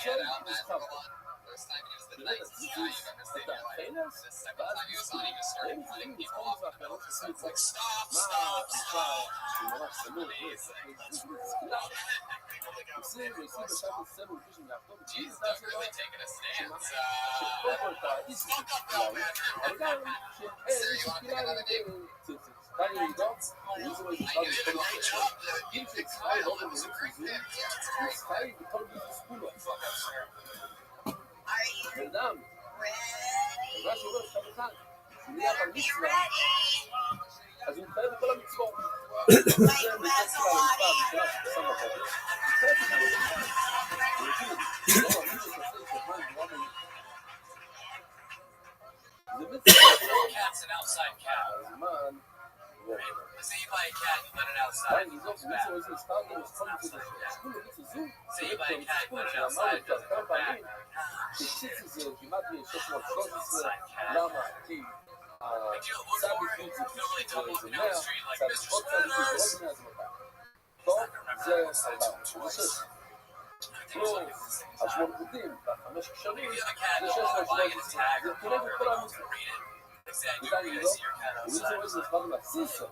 שואל, נסחבת. באמת, הציצוס, את האחינס, ואז נסחים. הם יכולים לזכור את זה אחרות חסות. מה הסליחה שהוא ממש סמור, עושים בשעת הסמור פישן להפתור בצ'יז, שקודם כל את האיסוס שלנו, אבל גם שאיזו תפילה תני לידות, ואיזו איזו חד לכל ישראל. אם שצחי לא במונית חזור, וצחי בכל ביזוס כולו. ואדם, מה שאומר שם אחד, שהוא נהיה במצווה, אז הוא מתחייב בכל המצוות. זה מצווה למצווה הראשונה שפסם בחודש. מתחייב בכל המצוות. ולכן, לא מאמין שתעשה את הזמן גרוע מלא. זה מצווה. הזמן, Say you buy a cat, you let it outside. Right, he's also always responding to the school of Zoom. Say you buy a cat, you let it outside. שציץ זה כמעט 613, למה? כי צד יחיד זה 100, צד עוד צד יחיד זה עוד 100 זמתה. טוב, זה 4, זה 6. פלוס, השמון חוטים, 5 קשרים, זה 613. זה כנראה בכל המצוות. ניתן לי לא, ומישהו איזה נספר להסיסה.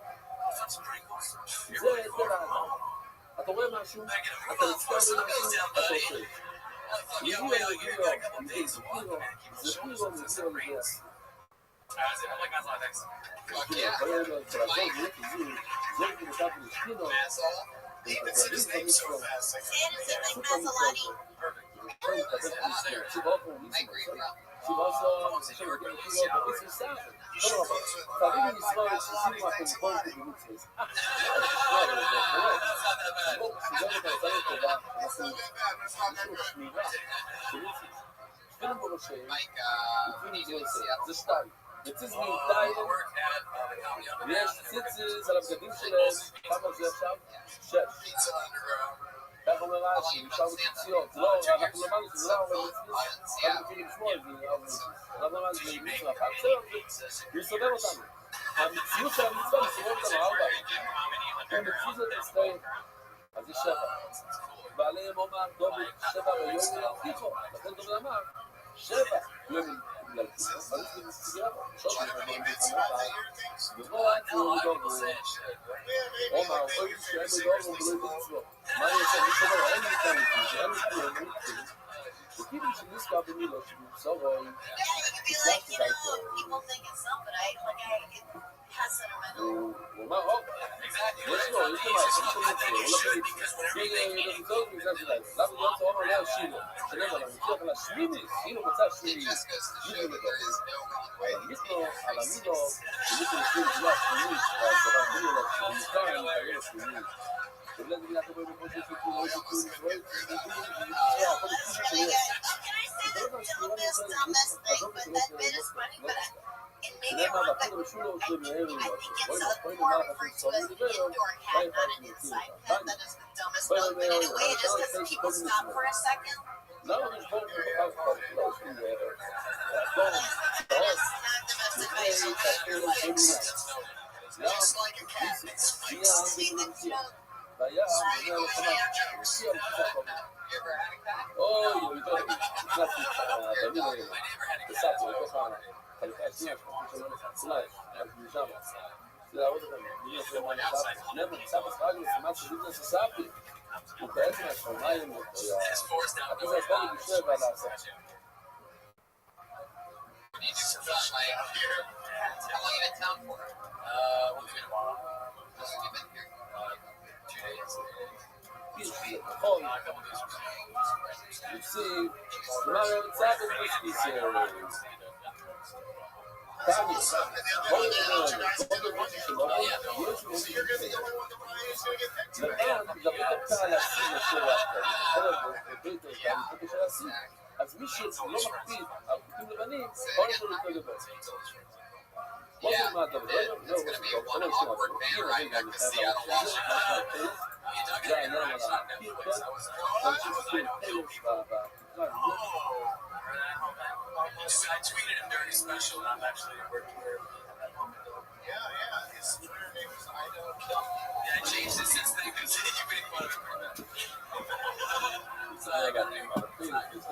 זה כל האדם. אתה רואה משהו, אתה נצפה במשהו, אתה עושה. יגיעו, זה פירו מגיע. זה שתיים. וציץ מיעוטיים, ויש ציצז על הבגדים שלהם, כמה זה עכשיו? 6. כך אומר רש"י, נשאר בציציות. לא, אנחנו למדנו שזה לא אומר מצווה, אנחנו מבינים לשמוע את זה, אנחנו למדנו שזה מצווה אחת, ויסובב אותנו. המציאות של המצווה מסובב אותנו 4. המציאות זה מסתיים, אז זה 7. ועליהם אומר דובי 7 ביום ילכיכו, לכן דובי אמר 7 יום ילכיכו, אבל זה מסתגר, שוב ובוא עד הוא דובו, אומר, אוי שהם דובו ולא מצוות. מה יוצא? מי שאומר, אין לי כאן איתי, אין לי כאן איתי, שכאילו שנזכר במילות שבסורוי, הצלחתי דייתו. הוא אומר, יש לו מעשים של מצוות, הוא לא בגלל למה להיות הוא אומר לא שינו, שלמה, אבל נצליח על השמיני, הנה מצא שמיני, מיתנו על המינו, שמיתנו לשמיני גבולה שמיני, והדבר מינו לו, שמוכר עם קריירה שמיני. ובלד בגלל כבוי בכל שפטו, לא שפטו, נשרוי, למה והפעם רשולו שמהר לו, בואי נאמר לך שצורי לדבר, בואי נאמר לך בואי נאמר למה נשבור בכלל לא עושים לעבר, והדור, טוב, לפני כאשר לא שומעים והיה מנהל לחמה, מציע לפי החומה. אוי, נכנסתי את הדמים האלה, בסעתי לתוך החלוקה השנייה, שלא אולי, אז משם, זה להראות אותם, מי יפה מה נחשב, נאמן, נסע בספרגל, סימן שביטנס הסעפי, הוא בעצם השמיים, אתה זה הספרגל בשב על העשה. נכון, יוצאים, מה נמצא בבוסקיסר? תני, בואו נדבר, בואו נדבר שלא, יש לו לכן, מדברים דווקא על הסין של הביתר, והמתקה של הסין, אז מי שלא מקפיד על חוקים לבנים, כל הזמן יותר גדול. בואו נלמד דבר, זהו בסופו, שלא ישמע, הנה רגע, אני חייב להגיד שזה, זה העניין על הפירקות, ואנשים שכיר חלוש בתקרה, I tweeted him during his special, and I'm actually working there. Yeah, his Twitter name is Ido. Yeah, I changed it since then because you made fun of him right now. So I got to think about it.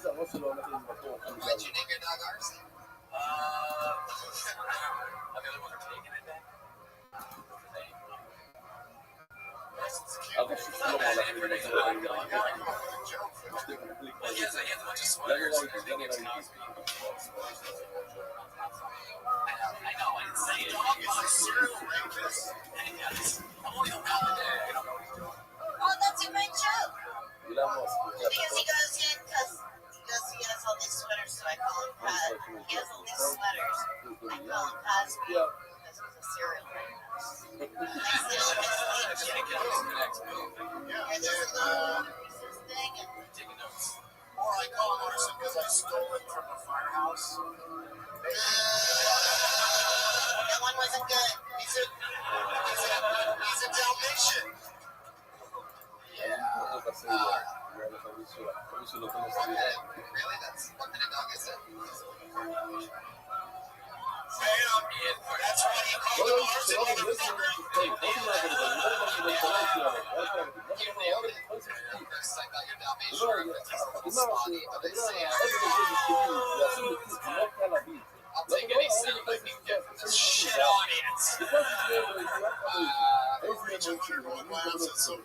הראש שלו הולך למקום. Why'd you name your dog Arson? The other ones are taking it back. אבל שצריך לא הולך למקום. Well, he has a bunch of sweaters. I know, I didn't say it. Dog is a serial rapist. I'm only home out today. I don't know what he's doing. Oh, that's a great joke. גילה מוס. Because he goes in, because he has all these sweaters, so I call him Cos. He has all these sweaters. I call him Cosby because he's a serial rapist. I just can't get this next move. Yeah, And this is and, Reese's thing, and Taking notes. or I call him Arson because I stole it from a firehouse. that one wasn't good. He's a Dalmatian. Yeah. Really? That's what kind of dog is it? That's why he called him Arson, motherfucker. First, I thought your Dalmatian reference was a little spotty, but I say I'll take any sound I can get from this shit audience. Reaching for your glance at some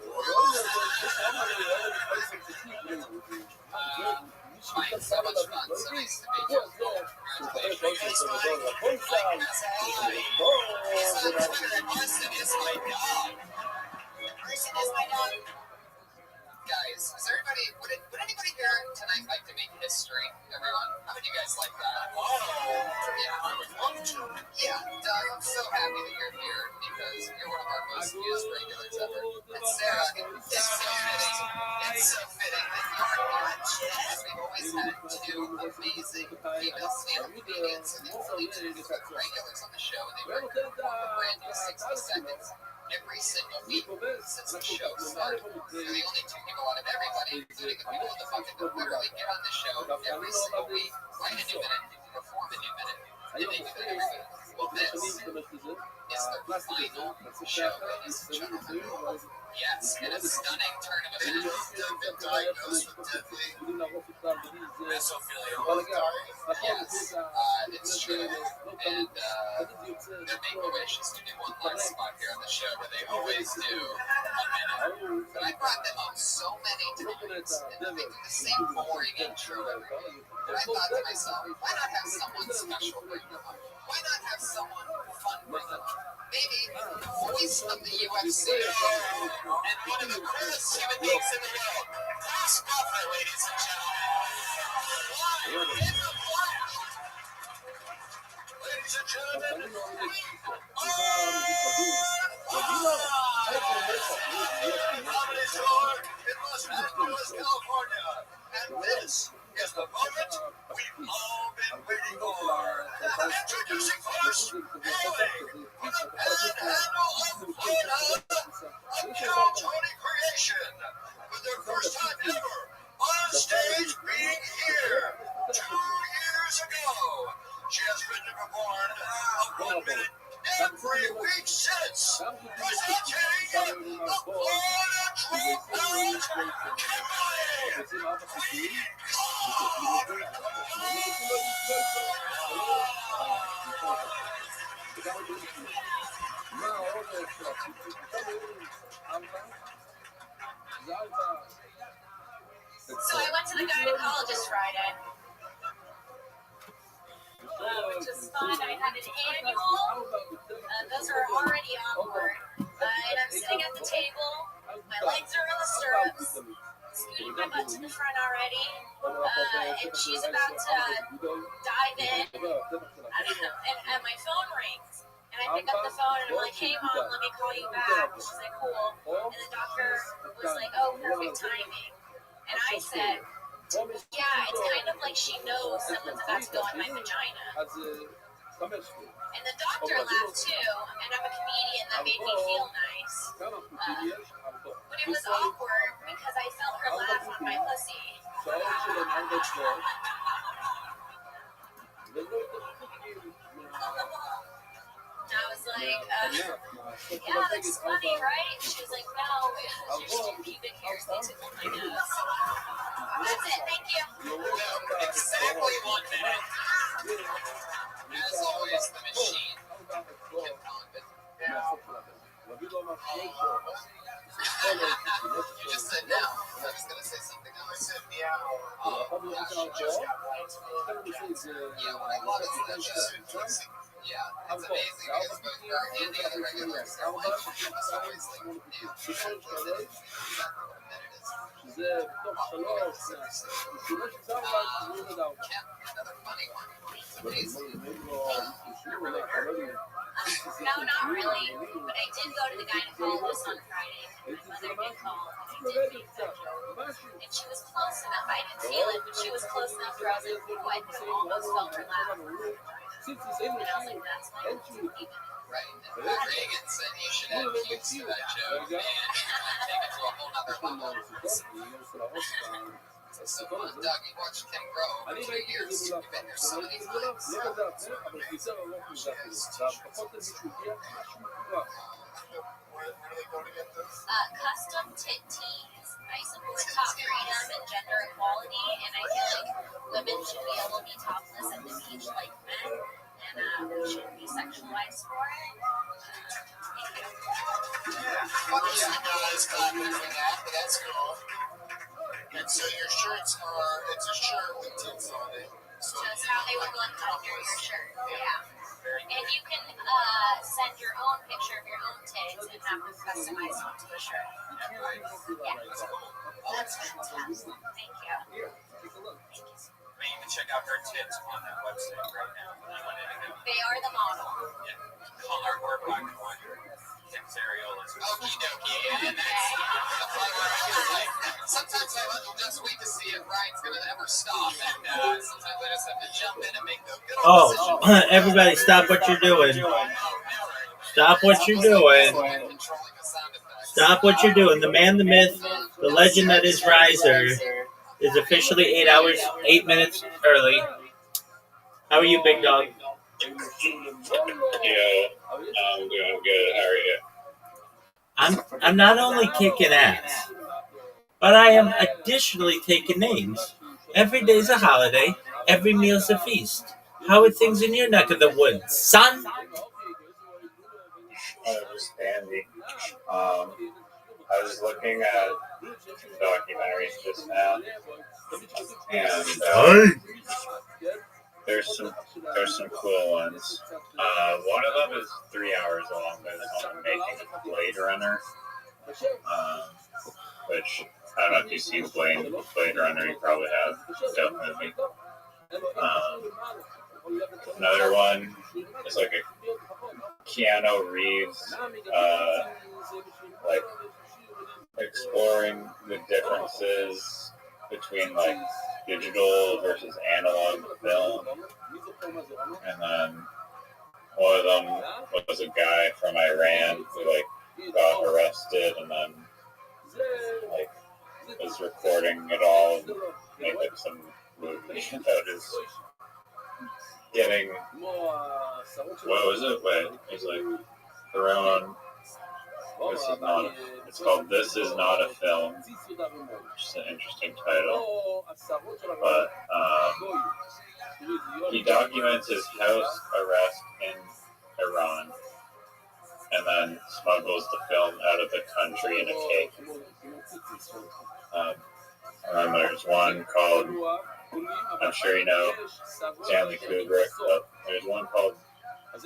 Mike, so much fun. So nice to meet you. Congratulations, Mike. Mike, that's Haley. He's on Twitter at Arson is my dog. Arson is my dog. Guys, is everybody, would anybody here tonight like to make history? Everyone? How would you guys like that? Oh, Yeah, I would love to. Yeah, Doug, I'm so happy that you're here because you're one of our most used regulars ever. And Sarah, it's so fitting that you're here because we've always had two amazing female stand-up comedians and only two regulars on the show, and they record a brand new 60 seconds every single week since the show started. They're the only two people out of everybody, including the people in the bucket that literally get on the show every single week, write a new minute, perform a new minute, and they do that every week. Well, this is the final show, ladies and gentlemen. Yes, in a stunning turn of events. They've been diagnosed with deadly mesothelioma. Yes, it's true. And their make-a-wish is to do one last spot here on the show where they always do a minute. But I brought them up so many times, and they do the same boring intro every week. And I thought to myself, why not have someone special bring them up? Why not have someone fun bring them up? Maybe the voice of the UFC. And one of the coolest human beings in the world. Chris Buffer, ladies and gentlemen. Live in the flesh. Ladies and gentlemen, Comedy Store in Los Angeles, California. And this is the moment we've all been waiting for. Introducing first, Haley, with a panhandle of Florida, a Cal Tony creation, with their first time ever on stage being here 2 years ago. She has written and performed a 1 minute every week since, presenting the Florida Troopers, Kimberly. So I went to the gynecologist Friday, which was fun. I had an annual. Those are already on board. And I'm sitting at the table. My legs are in the stirrups. Scooting my butt to the front already. And she's about to dive in. I don't know. And my phone rings. And I pick up the phone and I'm like, hey mom, let me call you back. And she's like, cool. And the doctor was like, oh, perfect timing. And I said, yeah, it's kind of like she knows someone's about to go in my vagina. And the doctor laughed too, and I'm a comedian, that made me feel nice. But it was awkward because I felt her laugh on my pussy. And I was like, yeah, that's funny, right? And she was like, no, it's just your pubic hairs, they tickle my nose. That's it. Thank you. Exactly 1 minute. As always, the machine can con it. You just said now. I was going to say something else. I said meow. When I log into that show, yeah, it's amazing because both her and the other regulars are like, it's always like, exactly what a minute is. Another funny one. It's amazing. No, not really. But I did go to the gynecologist on Friday. My mother did call. She did make that joke. And she was close enough. I didn't feel it, but she was close enough where I was like, ooh, I almost felt her laugh. And I was like, that's fine. Keep it. Right. Reagan said you should add cutes to that joke and take it to a whole other level. So, Doug, you watched Kim grow over 2 years. You've been here so many times. Where do they go to get this? Custom tit tees. I support top freedom and gender equality, and I feel like women should be able to be topless at the beach like men, and we shouldn't be sexualized for it. Thank you. It's confident in that, but that's cool. And so your shirts are, it's a shirt with tits on it. So Just how they would look under your shirt. Yeah. And you can send your own picture of your own tits and have them customized onto the shirt. Yeah. That's fantastic. Thank you. You can check out her tits on that website right now. They are the model. Yeah. Color or black and white. Tips areolas. okie dokie, and that's like, sometimes I just wait to see if Ryan's gonna ever stop, and sometimes I just have to jump in and make the good old decision. Everybody stop what you're doing. Stop what you're doing. Stop what you're doing. The man, the myth, the legend that is Riser is officially 8 minutes early. How are you, big dog? Yeah, I'm doing good. How are you? I'm not only kicking ass, but I am additionally taking names. Every day's a holiday. Every meal's a feast. How are things in your neck of the woods, son? Just Andy. I was looking at documentaries just now, and there's some cool ones. One of them is 3 hours long, but it's on making Blade Runner, which I don't know if you've seen Blade Runner. You probably have. Dope movie. Another one is like a Keanu Reeves, like exploring the differences between like digital versus analog film. And then one of them was a guy from Iran who like got arrested and then like was recording it all and made like some movie about his getting, what was it? Wait, it was like thrown. It's called This Is Not a Film, which is an interesting title. But he documents his house arrest in Iran and then smuggles the film out of the country in a cake. And then there's one called, I'm sure you know Stanley Kubrick, but there's one called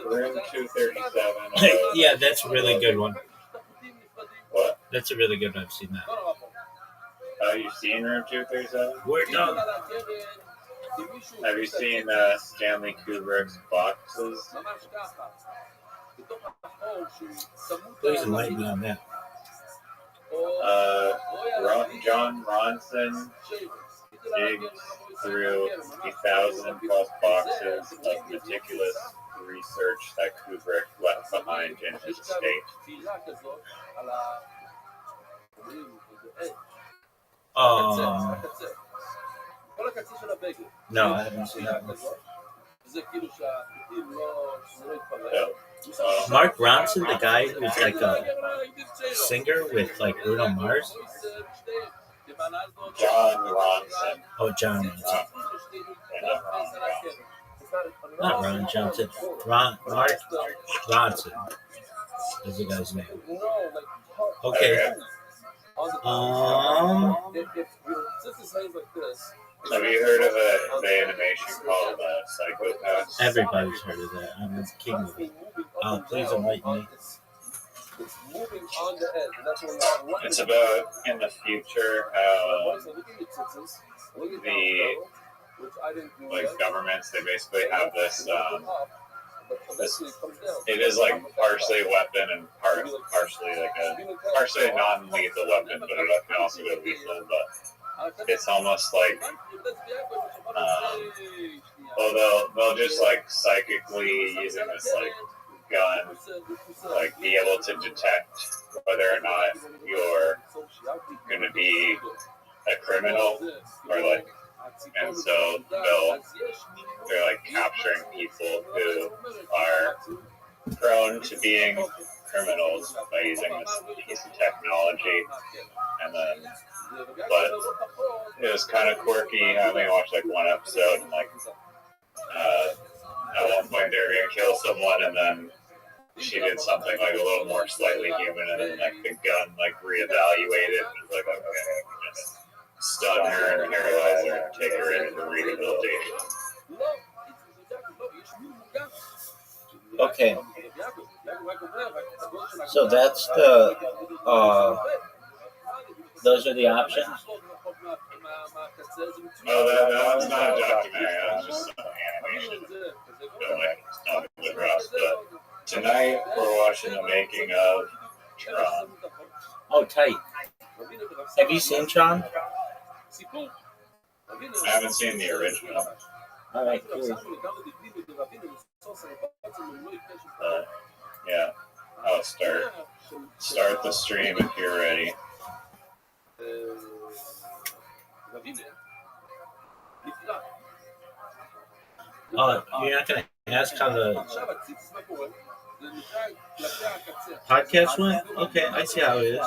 Room 237. Yeah, that's a really good one. What? That's a really good one. I've seen that. You've seen Room 237? We're done. Have you seen Stanley Kubrick's Boxes? Please enlighten me on that. John Ronson digs through 1,000 plus boxes of meticulous research that Kubrick left behind in his estate. No, I haven't seen that one. Mark Ronson, the guy who's like a singer with like Bruno Mars. John Ronson. Oh, John Ronson. Not Ron Johnson. Mark Ronson is the guy's name. Okay. Have you heard of the animation called Psychopaths? Everybody's heard of that. I'm the king of it. Please enlighten me. It's about in the future how the governments, they basically have this it is like partially a weapon and partially like partially a non-lethal weapon, but it can also be lethal. But it's almost like they'll just like psychically using this like gun, like be able to detect whether or not you're going to be a criminal or like, and so they're like capturing people who are prone to being criminals by using this piece of technology. And then, but it was kind of quirky. I only watched like one episode, and like at one point they were gonna kill someone, and then she did something like a little more slightly human, and then like the gun like reevaluated and was like, okay, just stun her and paralyze her and take her into rehabilitation. Okay. So that's the those are the options. No, that was not a documentary. That was just some animation. It's not good Ross, but tonight we're watching the making of Tron. Oh, tight. Have you seen Tron? I haven't seen the original. All right, cool. Yeah, I'll start the stream if you're ready. You're not gonna ask how the podcast went? Okay, I see how it is.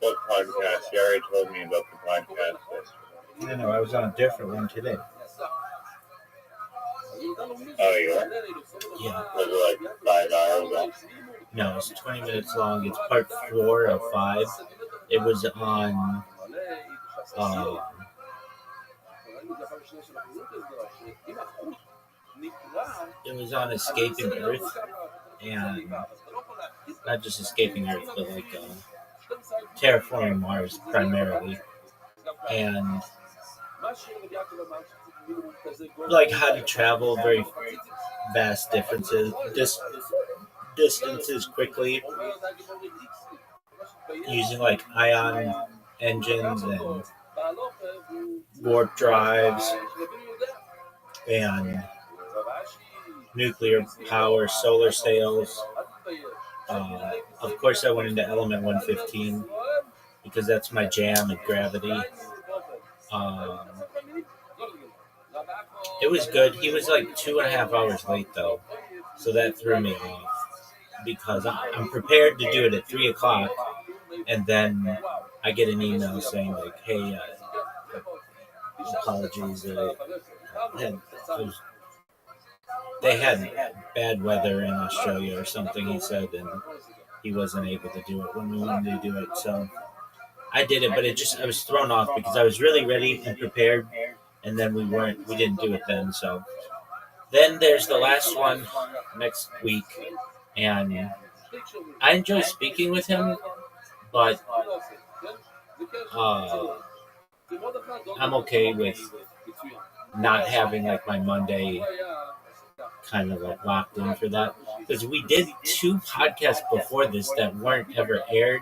What podcast? You already told me about the podcast yesterday. No, I was on a different one today. Oh, you are? Yeah. Was it like 5 hours long? No, it's 20 minutes long. It's part 4 of 5. It was on Escaping Earth, and not just Escaping Earth, but like Terraforming Mars primarily, and like how to travel very vast distances quickly using like ion engines and warp drives and nuclear power, solar sails. Of course, I went into Element 115 because that's my jam and gravity. It was good. He was like 2.5 hours late though, so that threw me off because I'm prepared to do it at 3 o'clock, and then I get an email saying like, "Hey, apologies, they had bad weather in Australia or something," he said, and he wasn't able to do it when we wanted to do it. So I did it, but I was thrown off because I was really ready and prepared, and then we didn't do it then. So then there's the last one next week, and I enjoy speaking with him, but I'm okay with not having like my Monday kind of like locked in for that, because we did 2 podcasts before this that weren't ever aired.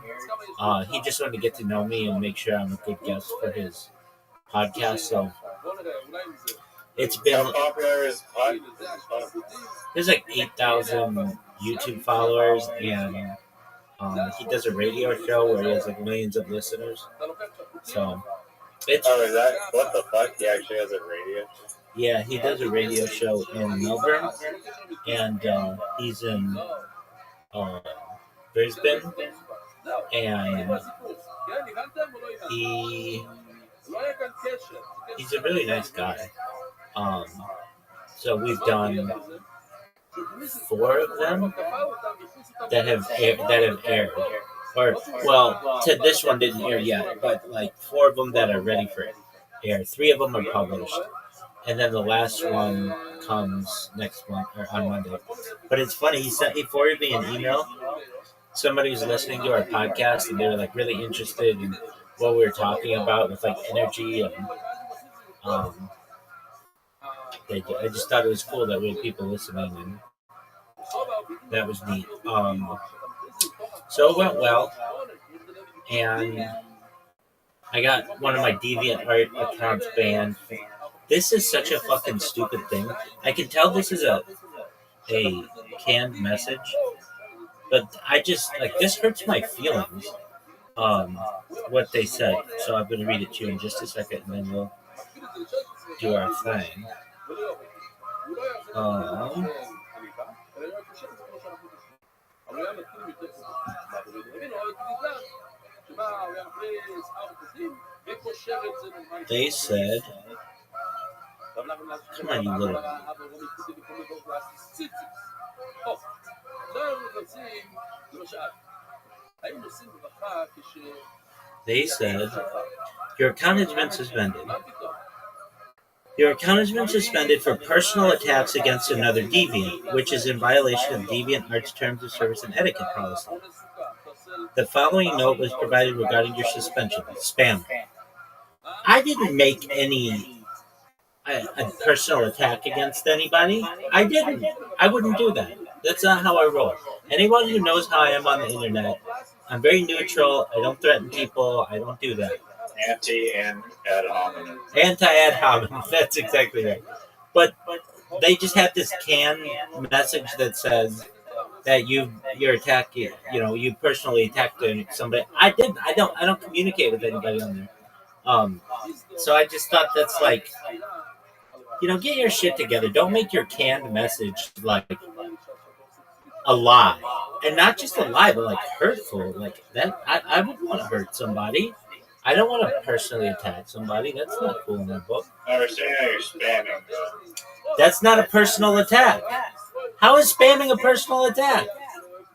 He just wanted to get to know me and make sure I'm a good guest for his podcast. So it's been, how popular is there's like 8,000 YouTube followers, and he does a radio show where he has like millions of listeners. So it's is that what the fuck? He actually has a radio? Yeah, he does a radio show in Melbourne, and he's in Brisbane, and he's a really nice guy. So we've done 4 of them that have aired. Or well, this one didn't air yet, but like 4 of them that are ready for air. 3 of them are published, and then the last one comes next month or on Monday. But it's funny. He forwarded me an email. Somebody was listening to our podcast, and they were like really interested in what we were talking about with like energy and I just thought it was cool that we had people listening, and that was neat. So it went well, and I got one of my DeviantArt accounts banned. This is such a fucking stupid thing. I can tell this is a canned message, but I just like this hurts my feelings. What they said. So I'm going to read it to you in just a second, and then we'll do our thing. They said, come on, you little. They said, your account has been suspended. Your account has been suspended for personal attacks against another deviant, which is in violation of DeviantArt's terms of service and etiquette policy. The following note was provided regarding your suspension. Spam. I didn't make any a personal attack against anybody. I didn't. I wouldn't do that. That's not how I roll. Anyone who knows how I am on the internet, I'm very neutral. I don't threaten people. I don't do that. Anti-ad hominem. Anti-ad hominem. That's exactly right. But they just have this canned message that says that you're attacking. You personally attacked somebody. I didn't. I don't communicate with anybody on there. So I just thought that's like, get your shit together. Don't make your canned message like a lie, and not just a lie, but like hurtful. Like that, I wouldn't want to hurt somebody. I don't want to personally attack somebody. That's not cool in my book. I understand how you're spamming. That's not a personal attack. How is spamming a personal attack?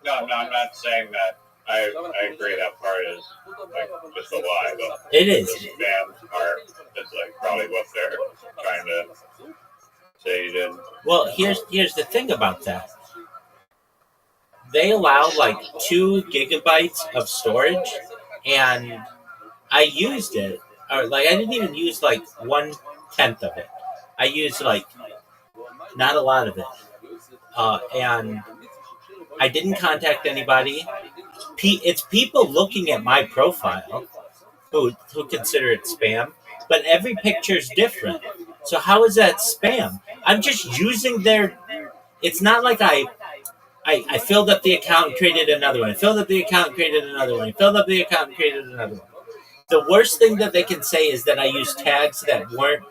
No, I'm not saying that. I agree that part is like just a lie, but it is. The spam part is like probably what they're trying to say you did. Well, here's the thing about that. They allow like 2 gigabytes of storage, and I used it, or like I didn't even use like 1/10 of it. I used like not a lot of it, and I didn't contact anybody. It's people looking at my profile who consider it spam, but every picture is different. So how is that spam? I'm just using their. It's not like I filled up the account and created another one. I filled up the account and created another one. I filled up the account and created another one. The worst thing that they can say is that I used tags that weren't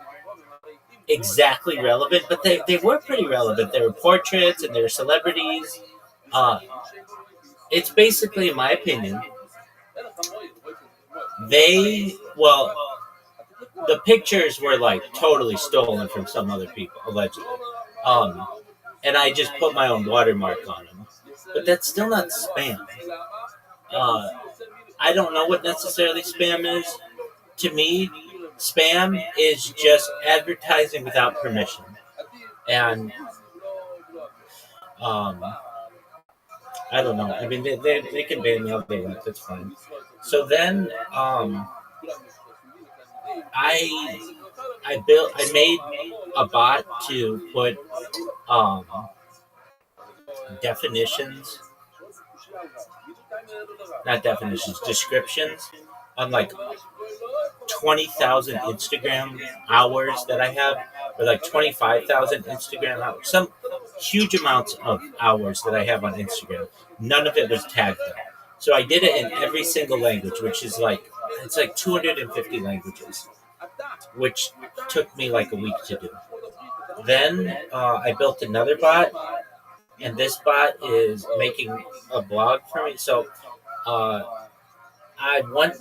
exactly relevant, but they were pretty relevant. They were portraits and they were celebrities. It's basically, in my opinion, the pictures were like totally stolen from some other people, allegedly. And I just put my own watermark on them. But that's still not spam. I don't know what necessarily spam is. To me, spam is just advertising without permission. And I don't know. I mean, they can ban me all they want. That's fine. So then I made a bot to put descriptions on like 20,000 Instagram hours that I have, or like 25,000 Instagram hours, some huge amounts of hours that I have on Instagram. None of it was tagged though. So I did it in every single language, which is like, it's like 250 languages, which took me like a week to do. Then I built another bot, and this bot is making a blog for me. So I want,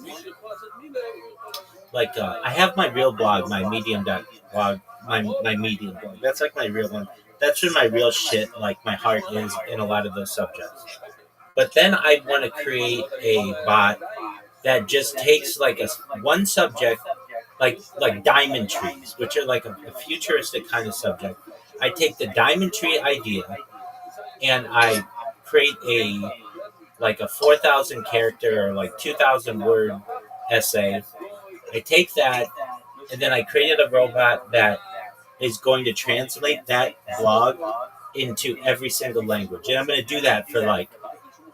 like, I have my real blog, my Medium blog, my Medium blog. That's like my real one. That's where my real shit, like my heart is in a lot of those subjects. But then I want to create a bot that just takes like one subject, like diamond trees, which are like a futuristic kind of subject. I take the diamond tree idea and I create a 4,000 character or like 2,000 word essay. I take that and then I created a robot that is going to translate that blog into every single language. And I'm going to do that for like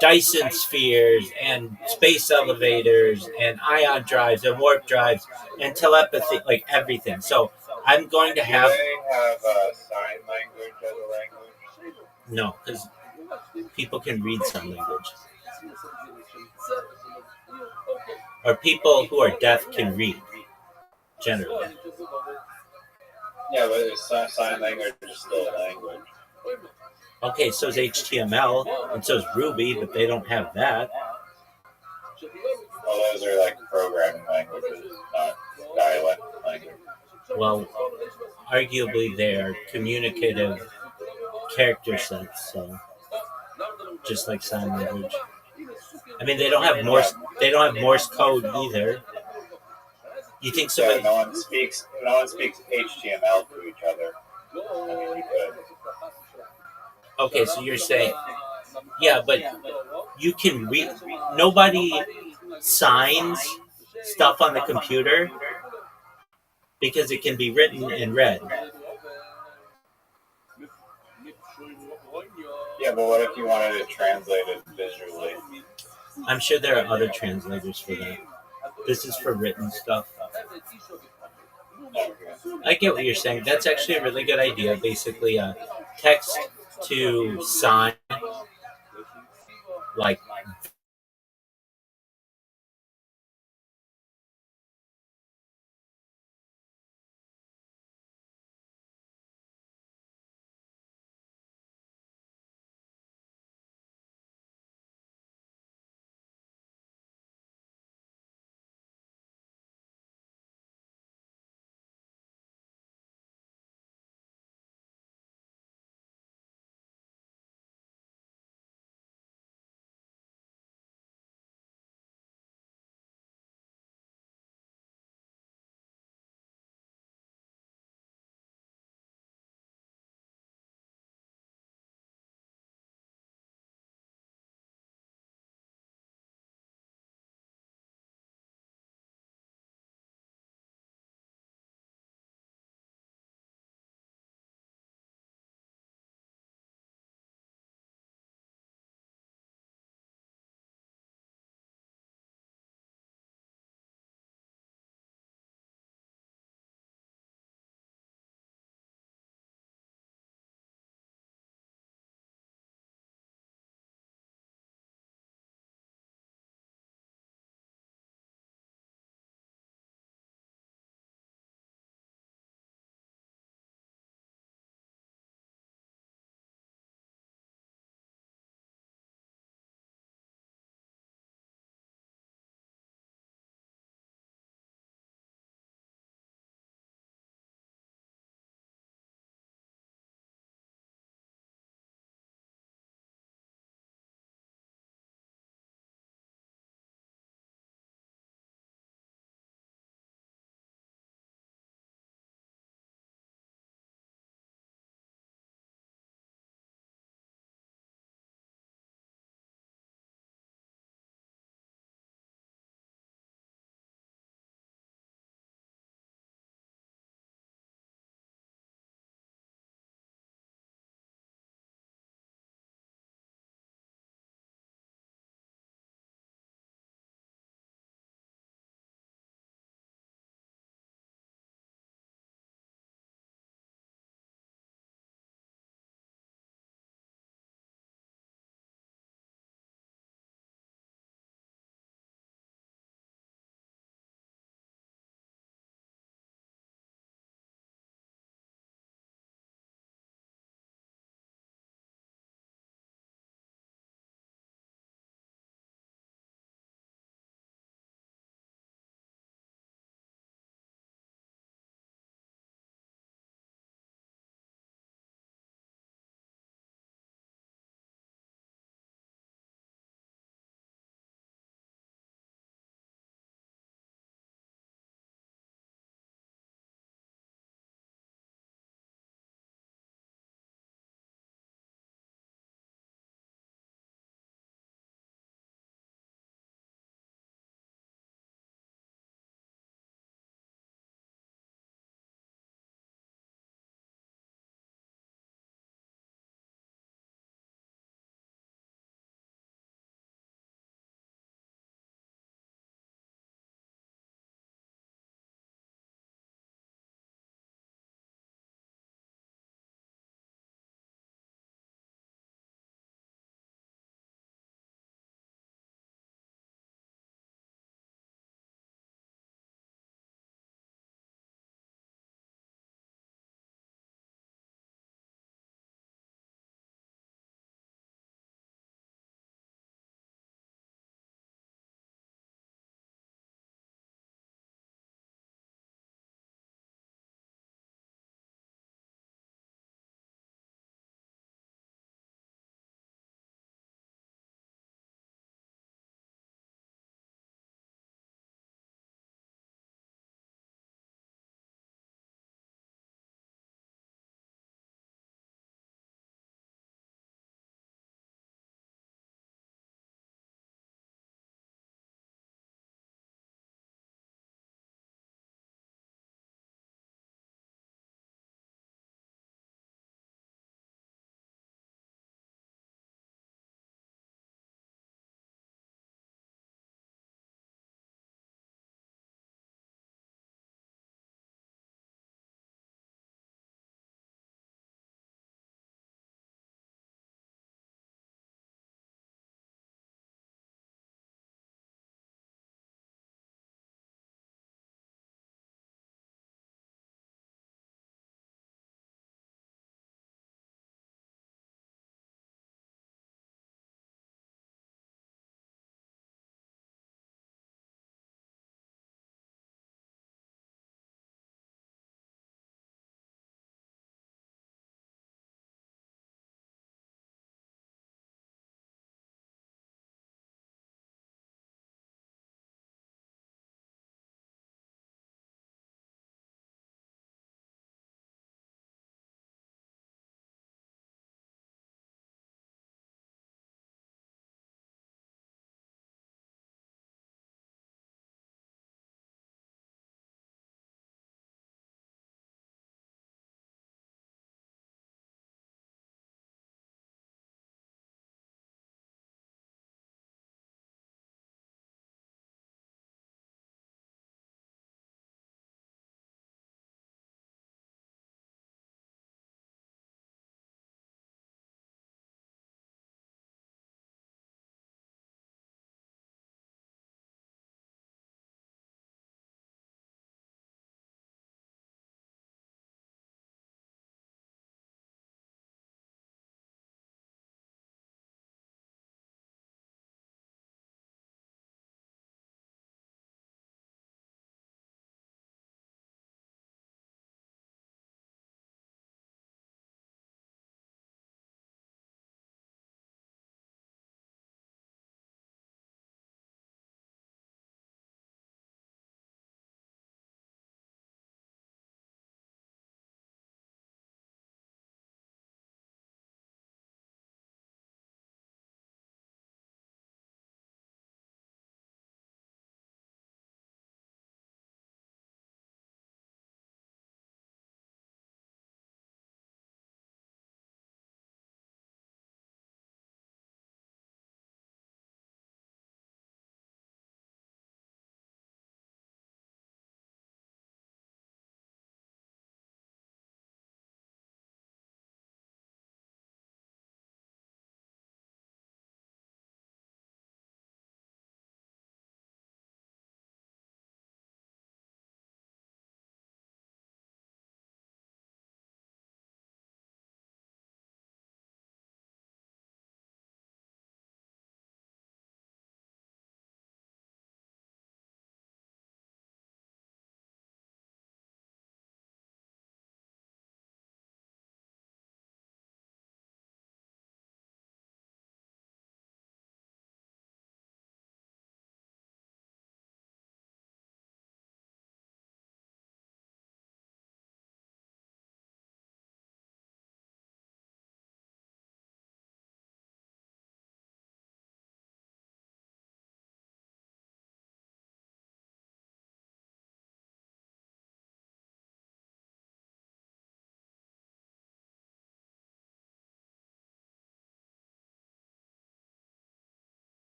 Dyson spheres and space elevators and ion drives and warp drives and telepathy, like everything. So I'm going to have. Do they have sign language as a language? No, because people can read sign language. Or people who are deaf can read, generally. Yeah, but sign language is still a language. Okay, so is HTML, and so is Ruby, but they don't have that. Well, those are like programming languages, not dialect language. Well, arguably they are communicative character sets, so just like sign language. I mean, they don't have Morse code either. You think so? Yeah, no one speaks HTML to each other. I mean, you could. Okay, so you're saying, yeah, but you can read. Nobody signs stuff on the computer because it can be written and read. Yeah, but what if you wanted to translate it visually? I'm sure there are other translators for that. This is for written stuff. Okay. I get what you're saying. That's actually a really good idea. Basically, text to sign, like